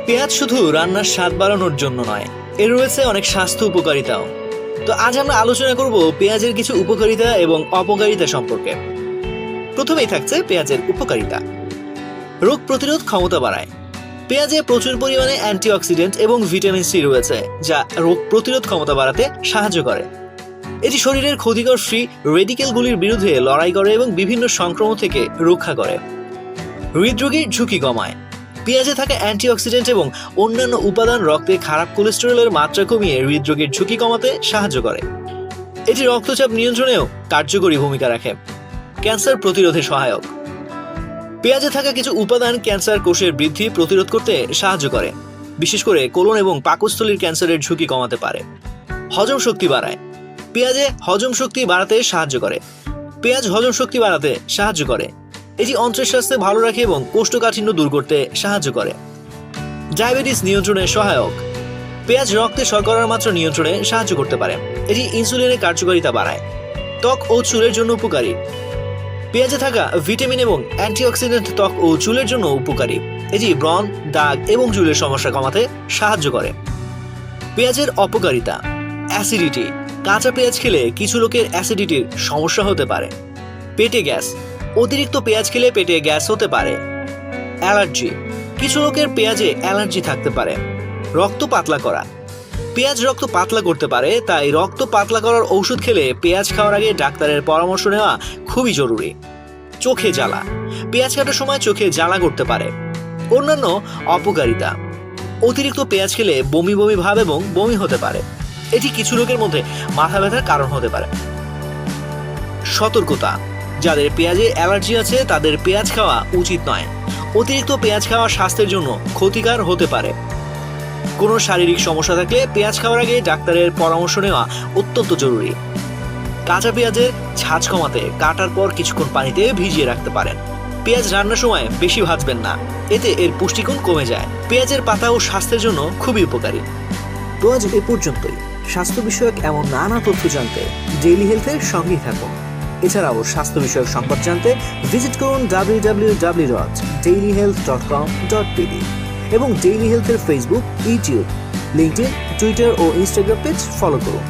পেঁয়াজ শুধু রান্নার স্বাদ বাড়ানোর জন্য নয়, এর রয়েছে অনেক স্বাস্থ্য উপকারিতাও। তো আজ আমরা আলোচনা করব পেঁয়াজের কিছু উপকারিতা এবং অপকারিতা সম্পর্কে। প্রথমেই থাকছে পেঁয়াজের উপকারিতা। রোগ প্রতিরোধ ক্ষমতা বাড়ায়। পেঁয়াজে প্রচুর পরিমাণে অ্যান্টিঅক্সিডেন্ট এবং ভিটামিন সি রয়েছে, যা রোগ প্রতিরোধ ক্ষমতা বাড়াতে সাহায্য করে। এটি শরীরের ক্ষতিকর ফ্রি রেডিকেলগুলির বিরুদ্ধে লড়াই করে এবং বিভিন্ন সংক্রমণ থেকে রক্ষা করে। হৃদরোগের ঝুঁকি কমায়। পেঁয়াজে থাকা অ্যান্টিঅক্সিডেন্ট এবং অন্যান্য উপাদান রক্তে খারাপ কোলেস্টেরলের মাত্রা কমিয়ে হৃদরোগের ঝুঁকি কমাতে সাহায্য করে। এটি রক্তচাপ নিয়ন্ত্রণেও কার্যকরী ভূমিকা রাখে। ক্যান্সার প্রতিরোধে সহায়ক। পেঁয়াজে থাকা কিছু উপাদান ক্যান্সার কোষের বৃদ্ধি প্রতিরোধ করতে সাহায্য করে, বিশেষ করে কোলন এবং পাকস্থলীর ক্যান্সারের ঝুঁকি কমাতে পারে। হজম শক্তি বাড়ায়। পেঁয়াজে হজম শক্তি বাড়াতে সাহায্য করে। পেঁয়াজ হজম শক্তি বাড়াতে সাহায্য করে। এটি অন্ত্রের স্বাস্থ্য ভালো রাখে এবং কোষ্ঠকাঠিন্য দূর করতে সাহায্য করে। ডায়াবেটিস নিয়ন্ত্রণে সহায়ক। পেঁয়াজ রক্তে শর্করার মাত্রা নিয়ন্ত্রণে সাহায্য করতে পারে। এটি ইনসুলিনের কার্যকারিতা বাড়ায়। ত্বক ও চুলের জন্য উপকারী। পেঁয়াজে থাকা ভিটামিন এবং অ্যান্টিঅক্সিডেন্ট ত্বক ও চুলের জন্য উপকারী। এটি ব্রণ, দাগ এবং চুলের সমস্যা কমাতে সাহায্য করে। পেঁয়াজের অপকারিতা। অ্যাসিডিটি। কাঁচা পেঁয়াজ খেলে কিছু লোকের অ্যাসিডিটির সমস্যা হতে পারে। পেটে গ্যাস। অতিরিক্ত পেঁয়াজ খেলে পেটে গ্যাস হতে পারে। অ্যালার্জি। কিছু লোকের পেঁয়াজে অ্যালার্জি থাকতে পারে। রক্ত পাতলা করা। পেঁয়াজ রক্ত পাতলা করতে পারে, তাই রক্ত পাতলা করার ঔষধ খেলে পেঁয়াজ খাওয়ার আগে ডাক্তারের পরামর্শ নেওয়া খুবই জরুরি। চোখে জ্বালা। পেঁয়াজ কাটার সময় চোখে জ্বালা করতে পারে। অন্যান্য অপকারিতা। অতিরিক্ত পেঁয়াজ খেলে বমি বমি ভাব এবং বমি হতে পারে। এটি কিছু লোকের মধ্যে মাথা ব্যথার কারণ হতে পারে। সতর্কতা। যাদের পেঁয়াজে অ্যালার্জি আছে তাদের পেঁয়াজ খাওয়া উচিত নয়। অতিরিক্ত পেঁয়াজ খাওয়া স্বাস্থ্যের জন্য ক্ষতিকর হতে পারে। কোনো শারীরিক সমস্যা থাকলে পেঁয়াজ খাওয়ার আগে ডাক্তারের পরামর্শ নেওয়া অত্যন্ত জরুরি। কাঁচা পেঁয়াজের ঝাঁজ কমাতে কাটার পর কিছুক্ষণ পানিতে ভিজিয়ে রাখতে পারেন। পেঁয়াজ রান্নার সময় বেশি ভাজবেন না, এতে এর পুষ্টিগুণ কমে যায়। পেঁয়াজের পাতা ও স্বাস্থ্যের জন্য খুবই উপকারী। তো আজ এ পর্যন্তই। স্বাস্থ্য বিষয়ক এমন নানা তথ্য জানতে ডেইলি হেলথের সঙ্গেই থাকুন। এছাড়াও স্বাস্থ্য বিষয়ক সংবাদ জানতে ভিজিট করুন www.dailyhealth.com.pd এবং ডেইলি হেলথের ফেসবুক, ইউটিউব, লিঙ্কডইন, টুইটার ও ইনস্টাগ্রাম পেজ ফলো করুন।